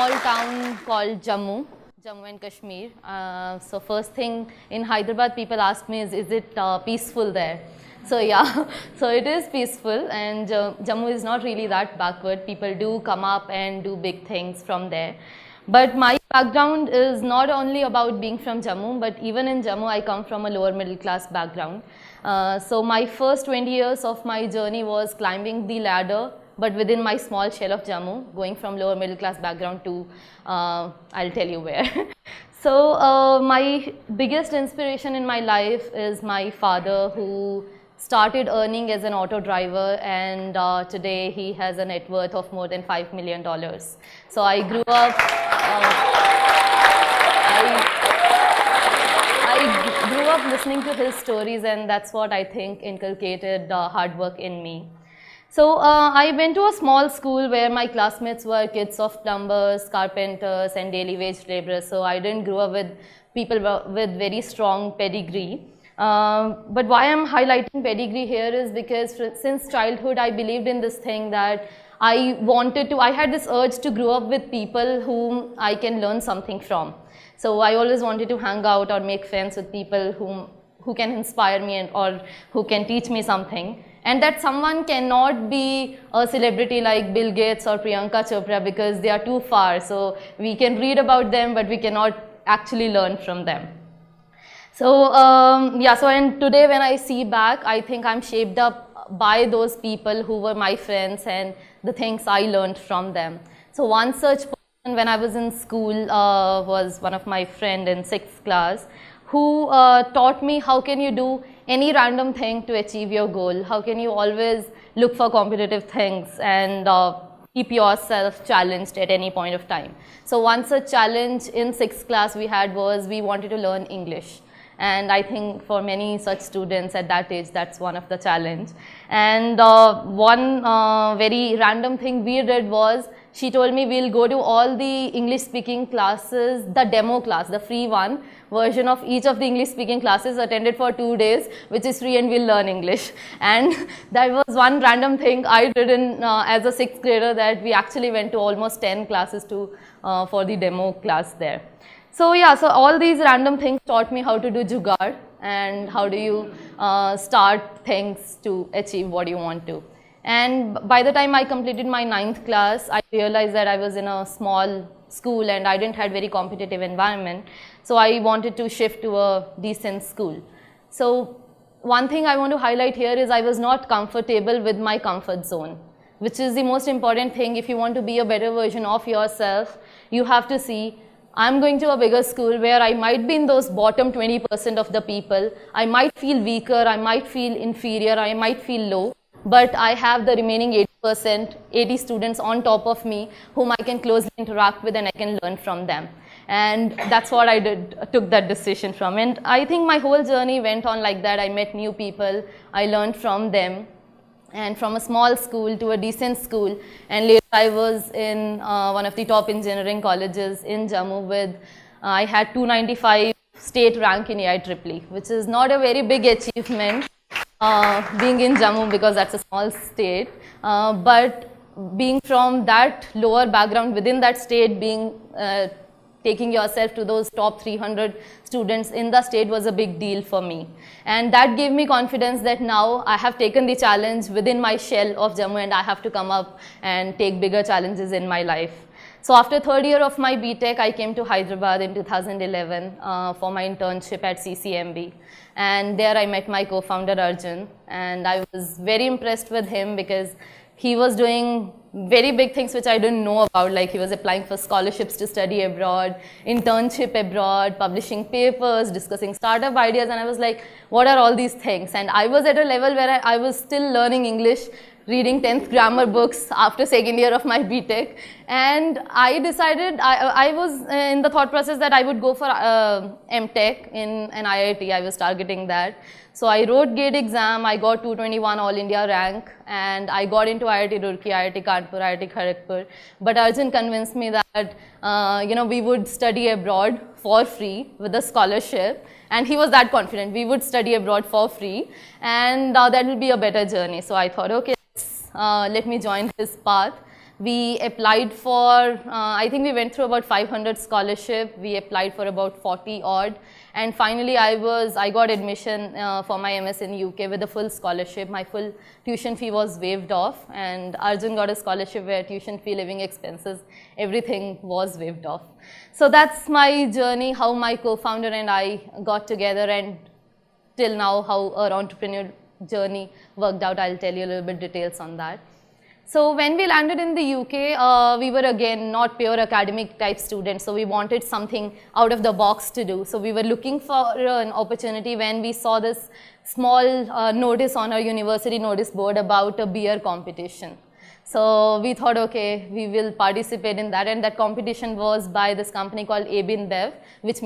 small town called Jammu and Kashmir. So first thing in Hyderabad, people ask me is it peaceful there? So yeah, so it is peaceful, and Jammu is not really that backward. People do come up and do big things from there. But my background is not only about being from Jammu, but even in Jammu, I come from a lower middle class background. So my first 20 years of my journey was climbing the ladder, but within my small shell of Jammu, going from lower middle class background to, I'll tell you where. So my biggest inspiration in my life is my father, who started earning as an auto driver, and today he has a net worth of more than $5 million. So I grew up, I grew up listening to his stories, and that's what I think inculcated hard work in me. So I went to a small school where my classmates were kids of plumbers, carpenters, and daily wage laborers. So I didn't grow up with people with very strong pedigree. But why I'm highlighting pedigree here is because since childhood I believed in this thing that I had this urge to grow up with people whom I can learn something from. So I always wanted to hang out or make friends with people who can inspire me or who can teach me something. And that someone cannot be a celebrity like Bill Gates or Priyanka Chopra because they are too far. So we can read about them, but we cannot actually learn from them. So and today when I see back, I think I'm shaped up by those people who were my friends and the things I learned from them. So one such person when I was in school was one of my friend in 6th class, who taught me how can you do any random thing to achieve your goal, how can you always look for competitive things and keep yourself challenged at any point of time. So one such challenge in 6th class we had was we wanted to learn English. And I think for many such students at that age, that's one of the challenge. And one very random thing we did was, she told me we'll go to all the English speaking classes, the demo class, the free one, version of each of the English speaking classes attended for 2 days, which is free, and we'll learn English. And that was one random thing I did as a 6th grader, that we actually went to almost 10 classes for the demo class there. So yeah, so all these random things taught me how to do jugaad and how do you start things to achieve what you want to. And by the time I completed my 9th class, I realized that I was in a small school and I didn't have very competitive environment. So I wanted to shift to a decent school. So one thing I want to highlight here is I was not comfortable with my comfort zone, which is the most important thing. If you want to be a better version of yourself, you have to see, I'm going to a bigger school where I might be in those bottom 20% of the people. I might feel weaker, I might feel inferior, I might feel low, but I have the remaining 80 students on top of me whom I can closely interact with and I can learn from them. And that's what I took that decision from. And I think my whole journey went on like that. I met new people, I learned from them. And from a small school to a decent school, and later I was in one of the top engineering colleges in Jammu with, I had 295 state rank in IEEE, which is not a very big achievement being in Jammu because that's a small state, but being from that lower background within that state, taking yourself to those top 300 students in the state was a big deal for me. And that gave me confidence that now I have taken the challenge within my shell of Jammu and I have to come up and take bigger challenges in my life. So after 3rd year of my BTech, I came to Hyderabad in 2011 for my internship at CCMB. And there I met my co-founder Arjun, and I was very impressed with him because he was doing very big things which I didn't know about, like he was applying for scholarships to study abroad, internship abroad, publishing papers, discussing startup ideas, and I was like, what are all these things? And I was at a level where I was still learning English, reading 10th grammar books after 2nd year of my BTech, and I decided, I was in the thought process that I would go for MTech in an IIT. I was targeting that. So I wrote GATE exam, I got 221 All India rank, and I got into IIT Roorkee, IIT Kanpur, IIT Kharagpur. But Arjun convinced me that we would study abroad for free with a scholarship, and he was that confident. We would study abroad for free, and that will be a better journey. So I thought, okay, let me join his path. We applied for, I think we went through about 500 scholarship. We applied for about 40 odd. And finally, I got admission for my MS in UK with a full scholarship. My full tuition fee was waived off. And Arjun got a scholarship where tuition fee, living expenses, everything was waived off. So that's my journey, how my co-founder and I got together, and till now how our entrepreneurial journey worked out. I'll tell you a little bit details on that. So when we landed in the UK, we were again not pure academic type students, so we wanted something out of the box to do. So we were looking for an opportunity when we saw this small notice on our university notice board about a beer competition. So we thought, okay, we will participate in that, and that competition was by this company called AB InBev, which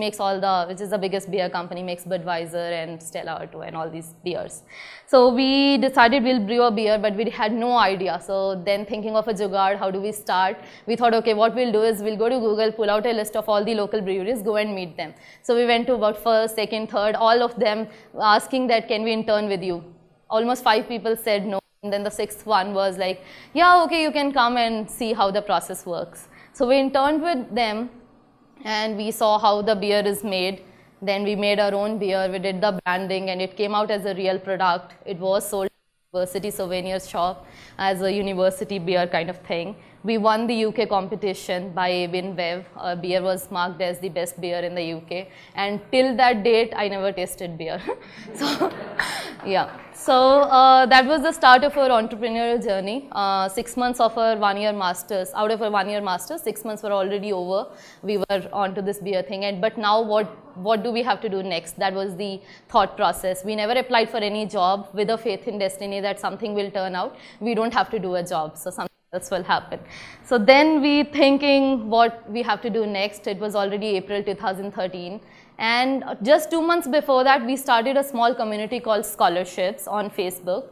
is the biggest beer company, makes Budweiser and Stella Artois and all these beers. So we decided we'll brew a beer, but we had no idea. So then thinking of a jugaad, how do we start? We thought, okay, what we'll do is we'll go to Google, pull out a list of all the local breweries, go and meet them. So we went to about first, second, third, all of them asking that, can we intern with you? Almost 5 people said no. And then the 6th one was like, yeah, okay, you can come and see how the process works. So we interned with them and we saw how the beer is made. Then we made our own beer, we did the branding, and it came out as a real product. It was sold at the university souvenir shop as a university beer kind of thing. We won the UK competition by AB InBev. Our beer was marked as the best beer in the UK. And till that date, I never tasted beer. So, yeah. So that was the start of our entrepreneurial journey. 6 months of our 1-year masters. Out of our 1-year masters, 6 months were already over. We were onto this beer thing. But now what do we have to do next? That was the thought process. We never applied for any job with a faith in destiny that something will turn out. We don't have to do a job. So something else will happen. So then we thinking what we have to do next. It was already April 2013. And just 2 months before that, we started a small community called Scholarships on Facebook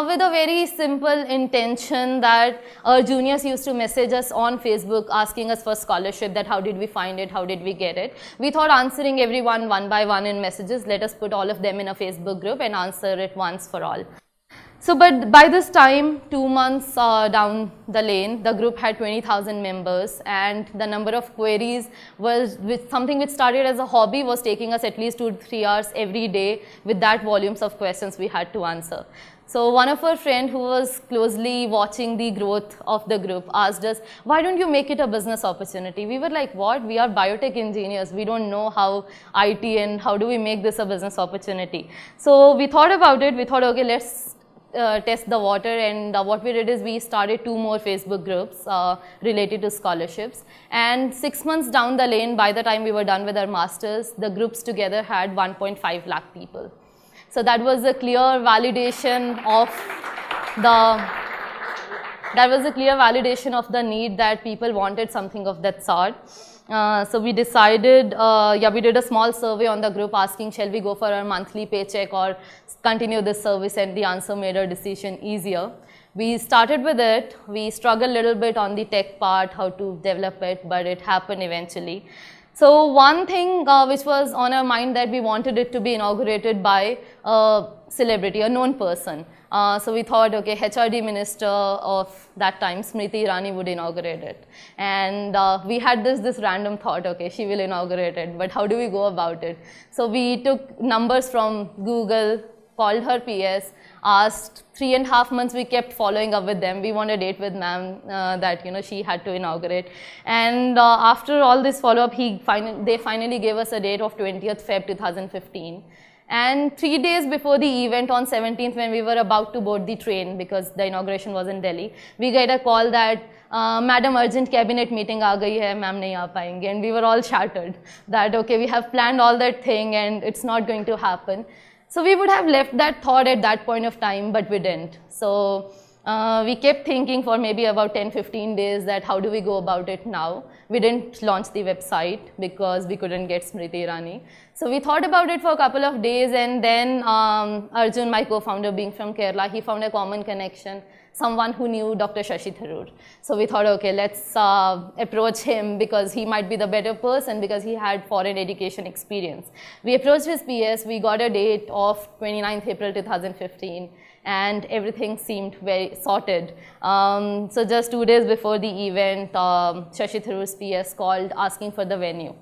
with a very simple intention that our juniors used to message us on Facebook asking us for scholarship, that how did we find it, how did we get it. We thought answering everyone one by one in messages, let us put all of them in a Facebook group and answer it once for all. So, but by this time, 2 months down the lane, the group had 20,000 members, and the number of queries was something which started as a hobby was taking us at least 2 to 3 hours every day with that volumes of questions we had to answer. So one of our friends who was closely watching the growth of the group asked us, why don't you make it a business opportunity? We were like, what? We are biotech engineers. We don't know how IT and how do we make this a business opportunity? So we thought about it. We thought, okay, let's test the water, and what we did is we started 2 more Facebook groups related to scholarships, and 6 months down the lane, by the time we were done with our masters, the groups together had 1.5 lakh people. So that was a clear validation of the need that people wanted something of that sort. So we decided, we did a small survey on the group asking, shall we go for our monthly paycheck or continue this service, and the answer made our decision easier. We started with it. We struggled a little bit on the tech part, how to develop it, but it happened eventually. So one thing which was on our mind, that we wanted it to be inaugurated by a celebrity, a known person. So we thought, okay, HRD minister of that time, Smriti Irani, would inaugurate it. And we had this random thought, okay, she will inaugurate it, but how do we go about it? So we took numbers from Google, called her PS, asked. 3.5 months we kept following up with them. We want a date with ma'am that she had to inaugurate. And after all this follow-up, they finally gave us a date of 20th Feb 2015. And 3 days before the event on 17th, when we were about to board the train, because the inauguration was in Delhi, we got a call that Madam, urgent cabinet meeting aa gayi hai, ma'am nahi aa payenge. And we were all shattered that, okay, we have planned all that thing and it's not going to happen. So we would have left that thought at that point of time, but we didn't. So we kept thinking for maybe about 10-15 days that how do we go about it now. We didn't launch the website because we couldn't get Smriti Irani. So we thought about it for a couple of days, and then Arjun, my co-founder, being from Kerala, he found a common connection, someone who knew Dr. Shashi Tharoor. So we thought, okay, let's approach him because he might be the better person because he had foreign education experience. We approached his PS, we got a date of 29th April 2015. and everything seemed very sorted. So just 2 days before the event, Shashi Tharoor's PS called asking for the venue.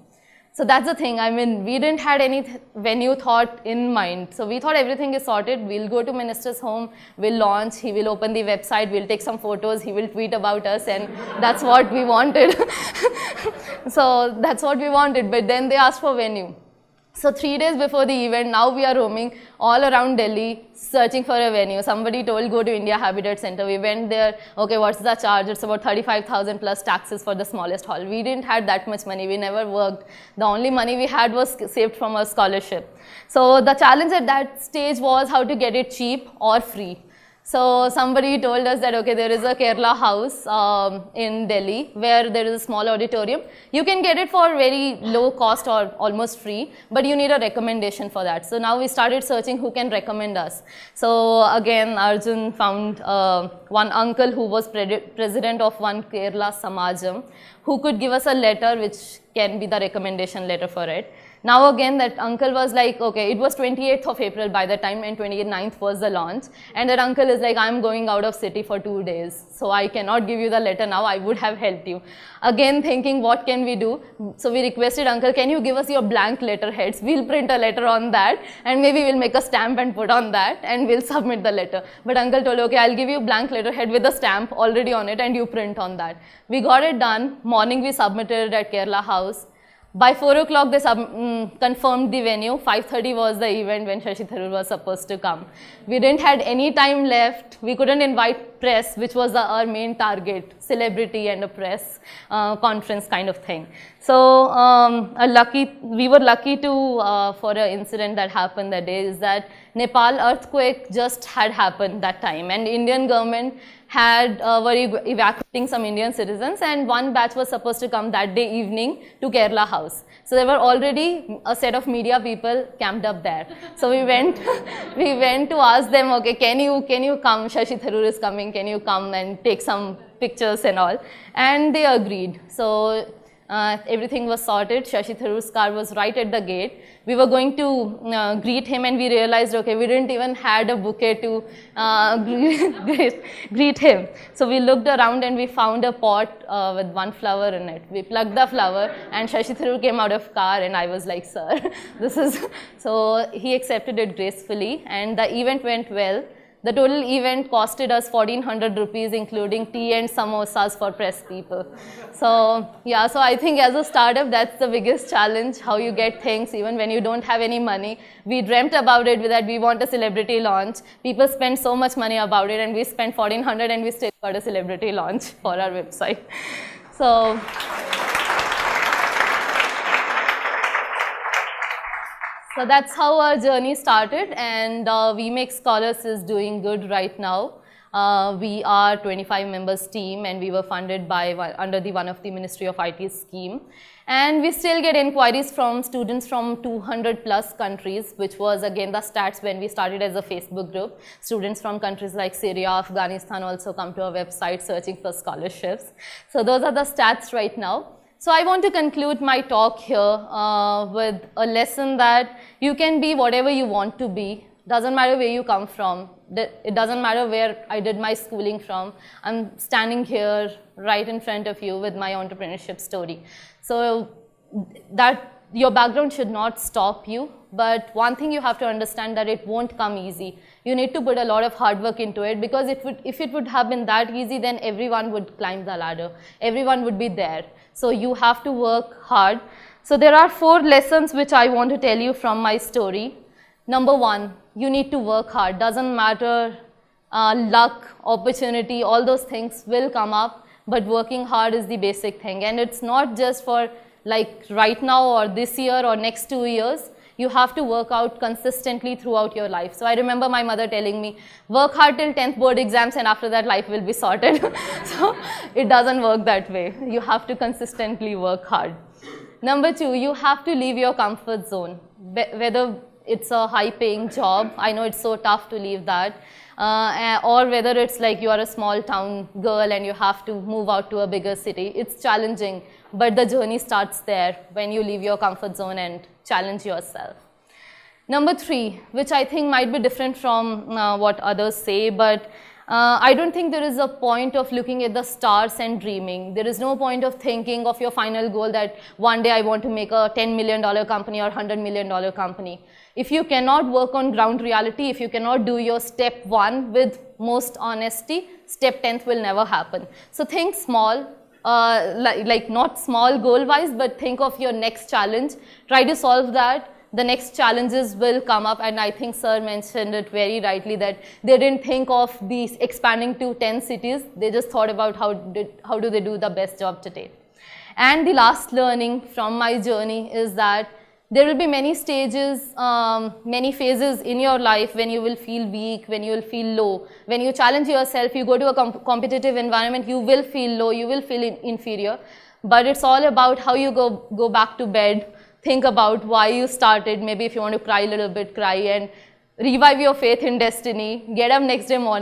So that's the thing. I mean, we didn't had any venue thought in mind. So we thought everything is sorted. We'll go to minister's home, we'll launch, he will open the website, we'll take some photos, he will tweet about us, and that's what we wanted. So that's what we wanted, but then they asked for venue. So 3 days before the event, now we are roaming all around Delhi searching for a venue. Somebody told, go to India Habitat Center. We went there, okay, what's the charge? It's about 35,000 plus taxes for the smallest hall. We didn't have that much money. We never worked. The only money we had was saved from our scholarship. So the challenge at that stage was how to get it cheap or free. So somebody told us that, okay, there is a Kerala house in Delhi where there is a small auditorium. You can get it for very low cost or almost free, but you need a recommendation for that. So now we started searching who can recommend us. So again, Arjun found one uncle who was president of one Kerala Samajam, who could give us a letter which can be the recommendation letter for it. Now again, that uncle was like, okay, it was 28th of April by the time, and 29th was the launch. And that uncle is like, I'm going out of city for 2 days, so I cannot give you the letter now. I would have helped you. Again, thinking, what can we do? So we requested, uncle, can you give us your blank letterheads? We'll print a letter on that, and maybe we'll make a stamp and put on that, and we'll submit the letter. But uncle told, okay, I'll give you blank letterhead with a stamp already on it, and you print on that. We got it done. Morning we submitted at Kerala House. By 4 o'clock, they confirmed the venue. 5:30 was the event when Shashi Tharoor was supposed to come. We didn't had any time left. We couldn't invite press, which was our main target, celebrity and a press conference kind of thing. So we were lucky to, for an incident that happened that day, is that Nepal earthquake just had happened that time, and Indian government were evacuating some Indian citizens, and one batch was supposed to come that day evening to Kerala House. So there were already a set of media people camped up there. So we went to ask them, okay, can you come? Shashi Tharoor is coming. Can you come and take some pictures and all? And they agreed. So everything was sorted. Shashi Tharoor's car was right at the gate. We were going to greet him, and we realized, okay, we didn't even had a bouquet to greet him. So we looked around and we found a pot with one flower in it. We plucked the flower, and Shashi Tharoor came out of car, and I was like, sir, this is... So he accepted it gracefully, and the event went well. The total event costed us 1,400 rupees, including tea and samosas for press people. So yeah, so I think as a startup, that's the biggest challenge, how you get things even when you don't have any money. We dreamt about it, that we want a celebrity launch. People spend so much money about it, and we spent 1,400 and we still got a celebrity launch for our website. So that's how our journey started, and We Make Scholars is doing good right now. We are 25 members team, and we were funded by under one of the Ministry of IT scheme. And we still get inquiries from students from 200 plus countries, which was again the stats when we started as a Facebook group. Students from countries like Syria, Afghanistan also come to our website searching for scholarships. So those are the stats right now. So I want to conclude my talk here with a lesson that you can be whatever you want to be. Doesn't matter where you come from. It doesn't matter where I did my schooling from. I'm standing here right in front of you with my entrepreneurship story. So that your background should not stop you. But one thing you have to understand, that it won't come easy. You need to put a lot of hard work into it, because if it would have been that easy, then everyone would climb the ladder. Everyone would be there. So you have to work hard. So there are 4 lessons which I want to tell you from my story. Number 1, you need to work hard. Doesn't matter luck, opportunity, all those things will come up, but working hard is the basic thing. And it's not just for like right now or this year or next 2 years. You have to work out consistently throughout your life. So I remember my mother telling me, work hard till 10th board exams, and after that life will be sorted. So it doesn't work that way. You have to consistently work hard. Number 2, you have to leave your comfort zone. Whether it's a high paying job, I know it's so tough to leave that, or whether it's like you are a small town girl and you have to move out to a bigger city. It's challenging, but the journey starts there when you leave your comfort zone and challenge yourself. Number three, which I think might be different from what others say, but I don't think there is a point of looking at the stars and dreaming. There is no point of thinking of your final goal that one day I want to make a $10 million company or $100 million company. If you cannot work on ground reality, if you cannot do your step 1 with most honesty, step 10th will never happen. So think small, like not small goal wise, but think of your next challenge. Try to solve that. The next challenges will come up, and I think sir mentioned it very rightly that they didn't think of these expanding to 10 cities. They just thought about how do they do the best job today. And the last learning from my journey is that there will be many stages, many phases in your life when you will feel weak, when you will feel low. When you challenge yourself, you go to a competitive environment, you will feel low, you will feel inferior. But it's all about how you go back to bed, think about why you started. Maybe if you want to cry a little bit, cry, and revive your faith in destiny. Get up next day morning.